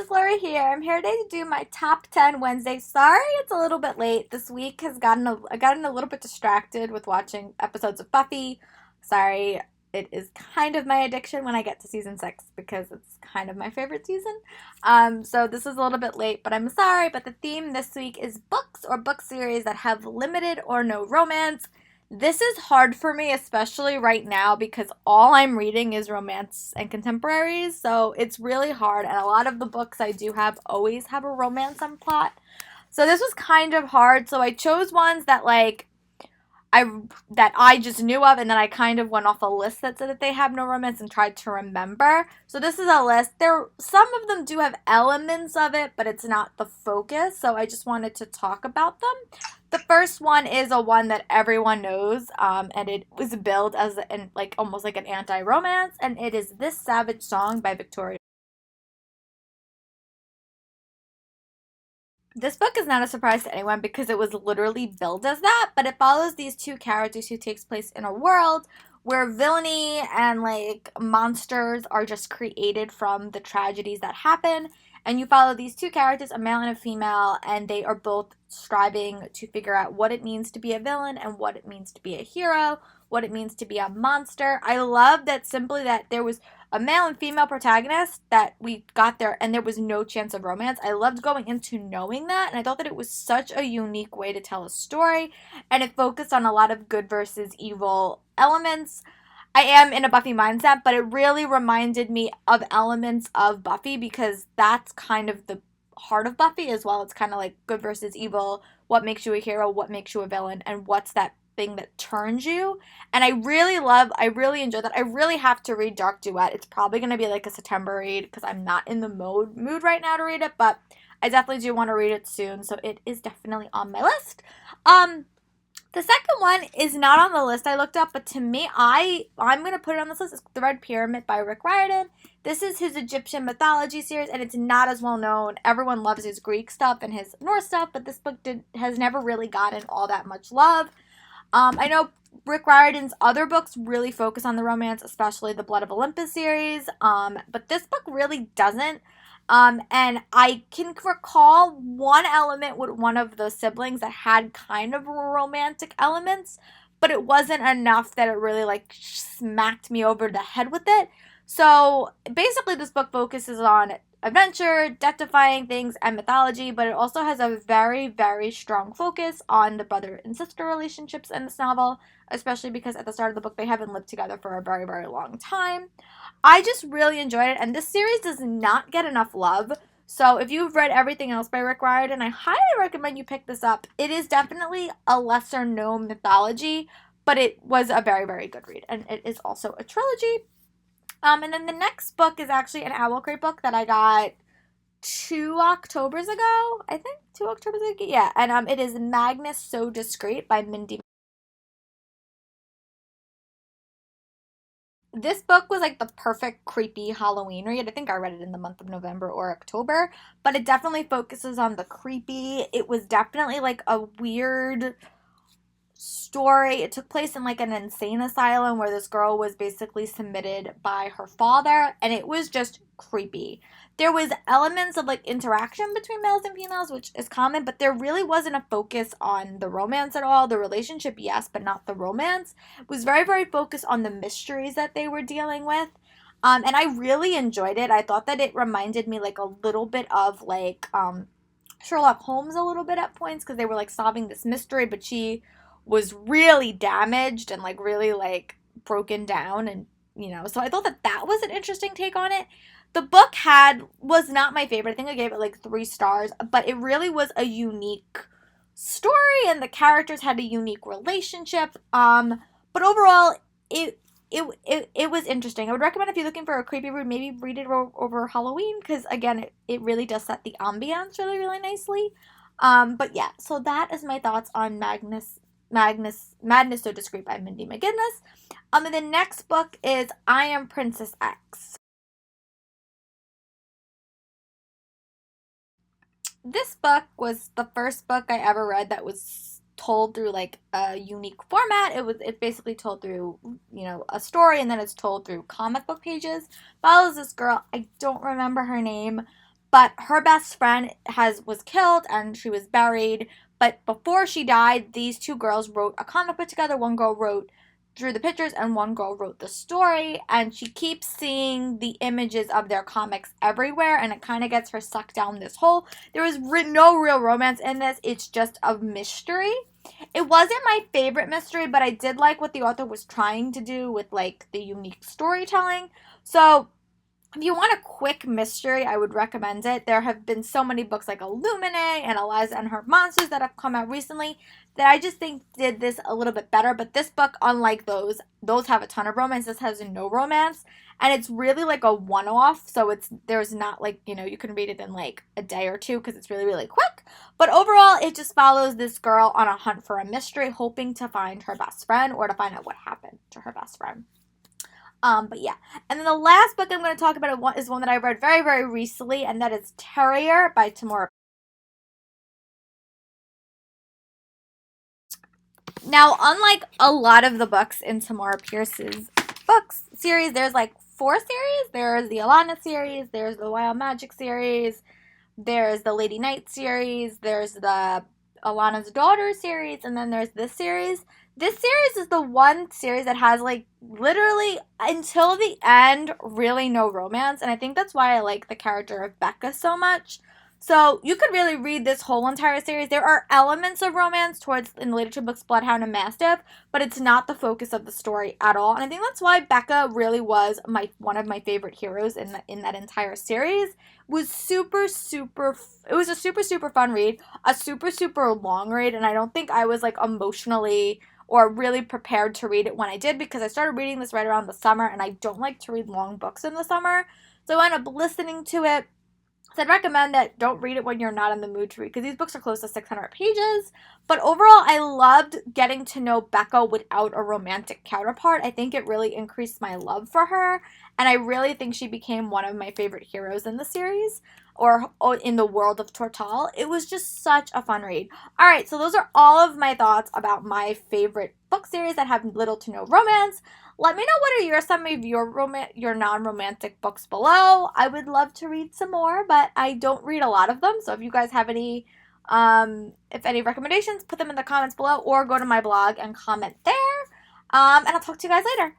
guys, Laura here. I'm here today to do my top 10 Wednesday. Sorry it's a little bit late. This week has gotten a little bit distracted with watching episodes of Buffy. Sorry, it is kind of my addiction when I get to season 6 because it's kind of my favorite season. So this is a little bit late, but I'm sorry. But the theme this week is books or book series that have limited or no romance. This is hard for me, especially right now, because all I'm reading is romance and contemporaries, so it's really hard, and a lot of the books I do have always have a romance plot. So this was kind of hard, so I chose ones that I that I just knew of, and then I kind of went off a list that said that they have no romance and tried to remember. So this is a list. Some of them do have elements of it, but it's not the focus. So I just wanted to talk about them. The first one is a one that everyone knows, and it was billed as almost like an anti-romance, and it is This Savage Song by Victoria. This book is not a surprise to anyone because it was literally billed as that, but it follows these two characters who takes place in a world where villainy and monsters are just created from the tragedies that happen. And you follow these two characters, a male and a female, and they are both striving to figure out what it means to be a villain and what it means to be a hero, what it means to be a monster. I love that simply that there was a male and female protagonist that we got there and there was no chance of romance. I loved going into knowing that, and I thought that it was such a unique way to tell a story, and it focused on a lot of good versus evil elements. I am in a Buffy mindset, but it really reminded me of elements of Buffy because that's kind of the heart of Buffy as well. It's kind of like good versus evil, what makes you a hero, what makes you a villain, and what's that thing that turns you. And I really enjoy that. I really have to read Dark Duet. It's probably going to be like a September read because I'm not in the mood right now to read it, but I definitely do want to read it soon, so it is definitely on my list. The second one is not on the list I looked up, but to me, I'm going to put it on this list. It's The Red Pyramid by Rick Riordan. This is his Egyptian mythology series, and it's not as well known. Everyone loves his Greek stuff and his Norse stuff, but this book has never really gotten all that much love. I know Rick Riordan's other books really focus on the romance, especially the Blood of Olympus series, but this book really doesn't. And I can recall one element with one of the siblings that had kind of romantic elements, but it wasn't enough that it really smacked me over the head with it. So basically this book focuses on adventure, death-defying things, and mythology, but it also has a very, very strong focus on the brother and sister relationships in this novel, especially because at the start of the book they haven't lived together for a very, very long time. I just really enjoyed it, and this series does not get enough love. So if you've read everything else by Rick Riordan, I highly recommend you pick this up. It is definitely a lesser known mythology, but it was a very, very good read, and it is also a trilogy. And then the next book is actually an Owl Crate book that I got 2 Octobers ago, I think. 2 Octobers ago? Yeah, and it is Magnus So Discreet by Mindy. This book was like the perfect creepy Halloween read. I think I read it in the month of November or October, but it definitely focuses on the creepy. It was definitely like a weird story. It took place in an insane asylum where this girl was basically submitted by her father, and it was just creepy. There was elements of interaction between males and females, which is common, but there really wasn't a focus on the romance at all. The relationship, yes, but not the romance. It was very, very focused on the mysteries that they were dealing with. And I really enjoyed it. I thought that it reminded me a little bit of Sherlock Holmes a little bit at points because they were solving this mystery, but she was really damaged and really broken down, and so I thought that was an interesting take on it. The book was not my favorite. I think I gave it 3 stars, but it really was a unique story and the characters had a unique relationship. But overall it was interesting. I would recommend if you're looking for a creepy read, maybe read it over Halloween because again it really does set the ambiance really, really nicely. But yeah, so that is my thoughts on Madness So Discreet by Mindy McGinnis. And the next book is I Am Princess X. This book was the first book I ever read that was told through a unique format. It's basically told through a story, and then it's told through comic book pages. Follows this girl, I don't remember her name, but her best friend was killed and she was buried. But before she died, these two girls wrote a comic book together. One girl drew the pictures and one girl wrote the story, and she keeps seeing the images of their comics everywhere, and it kind of gets her sucked down this hole. There is no real romance in this. It's just a mystery. It wasn't my favorite mystery, but I did like what the author was trying to do with like the unique storytelling. So if you want a quick mystery, I would recommend it. There have been so many books like Illuminae and Eliza and Her Monsters that have come out recently that I just think did this a little bit better. But this book, unlike those have a ton of romance. This has no romance. And it's really like a one-off. So there's not like, you can read it in like a day or two because it's really, really quick. But overall, it just follows this girl on a hunt for a mystery, hoping to find her best friend or to find out what happened to her best friend. But yeah. And then the last book I'm going to talk about is one that I read very, very recently, and that is Terrier by Tamora. Now, unlike a lot of the books in Tamora Pierce's books series, there's like 4 series. There's the Alana series, there's the Wild Magic series, there's the Lady Night series, there's the Alana's Daughter series, and then there's this series. This series is the one series that has like literally until the end really no romance, and I think that's why I like the character of Becca so much. So you could really read this whole entire series. There are elements of romance towards in the later 2 books, Bloodhound and Mastiff, but it's not the focus of the story at all. And I think that's why Becca really was one of my favorite heroes in that entire series. It was it was a super, super fun read, a super, super long read, and I don't think I was like emotionally or really prepared to read it when I did, because I started reading this right around the summer, and I don't like to read long books in the summer. So I ended up listening to it. So I'd recommend that don't read it when you're not in the mood to read, because these books are close to 600 pages. But overall, I loved getting to know Becca without a romantic counterpart. I think it really increased my love for her, and I really think she became one of my favorite heroes in the series, or in the world of Tortall. It was just such a fun read. All right, so those are all of my thoughts about my favorite book series that have little to no romance. Let me know what are some of your non-romantic books below. I would love to read some more, but I don't read a lot of them. So if you guys have any recommendations, put them in the comments below or go to my blog and comment there. And I'll talk to you guys later.